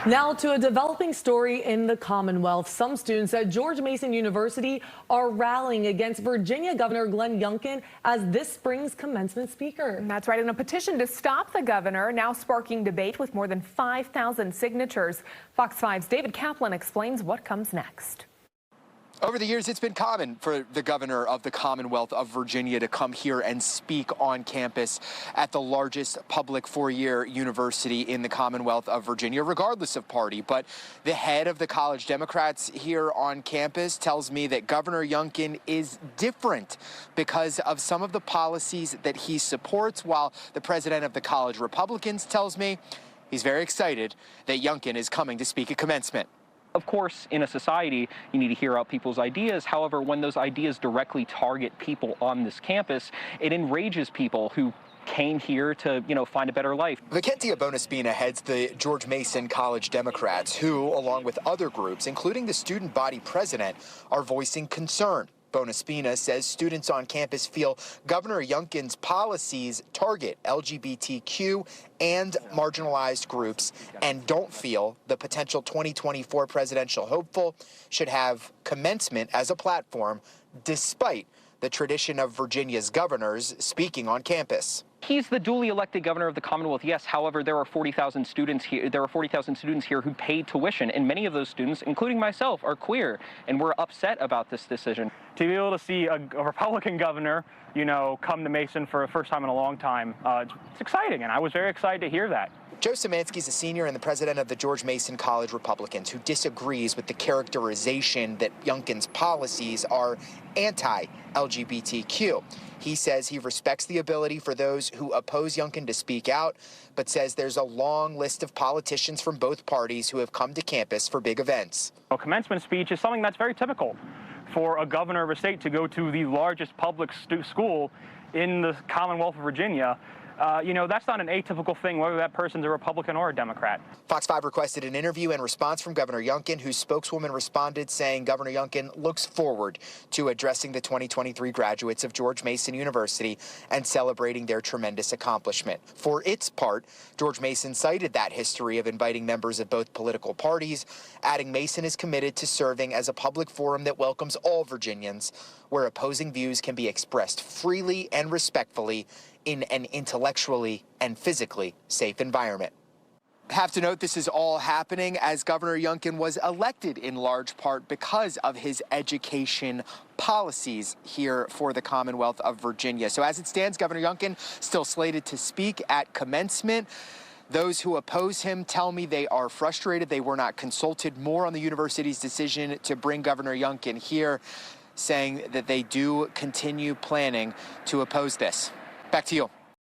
Now to a developing story in the Commonwealth. Some students at George Mason University are rallying against Virginia Governor Glenn Youngkin as this spring's commencement speaker. And that's right, in a petition to stop the governor, now sparking debate with more than 5,000 signatures. Fox 5's David Kaplan explains what comes next. Over the years, it's been common for the governor of the Commonwealth of Virginia to come here and speak on campus at the largest public four-year university in the Commonwealth of Virginia, regardless of party. But the head of the College Democrats here on campus tells me that Governor Youngkin is different because of some of the policies that he supports, while the president of the College Republicans tells me he's very excited that Youngkin is coming to speak at commencement. Of course, in a society, you need to hear out people's ideas. However, when those ideas directly target people on this campus, it enrages people who came here to, find a better life. Vicentia Bonaspina heads the George Mason College Democrats, who, along with other groups, including the student body president, are voicing concern. Bonaspina says students on campus feel Governor Youngkin's policies target LGBTQ and marginalized groups and don't feel the potential 2024 presidential hopeful should have commencement as a platform, despite the tradition of Virginia's governors speaking on campus. He's the duly elected governor of the Commonwealth, yes. However, there are 40,000 students here. There are 40,000 students here who pay tuition, and many of those students, including myself, are queer, and we're upset about this decision. To be able to see a Republican governor, come to Mason for the first time in a long time, it's exciting, and I was very excited to hear that. Joe Szymanski is a senior and the president of the George Mason College Republicans, who disagrees with the characterization that Youngkin's policies are anti-LGBTQ. He says he respects the ability for those who oppose Youngkin to speak out, but says there's a long list of politicians from both parties who have come to campus for big events. A commencement speech is something that's very typical for a governor of a state to go to the largest public school in the Commonwealth of Virginia. That's not an atypical thing, whether that person's a Republican or a Democrat. Fox 5 requested an interview and response from Governor Youngkin, whose spokeswoman responded saying Governor Youngkin looks forward to addressing the 2023 graduates of George Mason University and celebrating their tremendous accomplishment. For its part, George Mason cited that history of inviting members of both political parties, adding Mason is committed to serving as a public forum that welcomes all Virginians, where opposing views can be expressed freely and respectfully in an intellectually and physically safe environment. Have to note this is all happening as Governor Youngkin was elected in large part because of his education policies here for the Commonwealth of Virginia. So as it stands, Governor Youngkin still slated to speak at commencement. Those who oppose him tell me they are frustrated. They were not consulted more on the university's decision to bring Governor Youngkin here, saying that they do continue planning to oppose this. Back to you.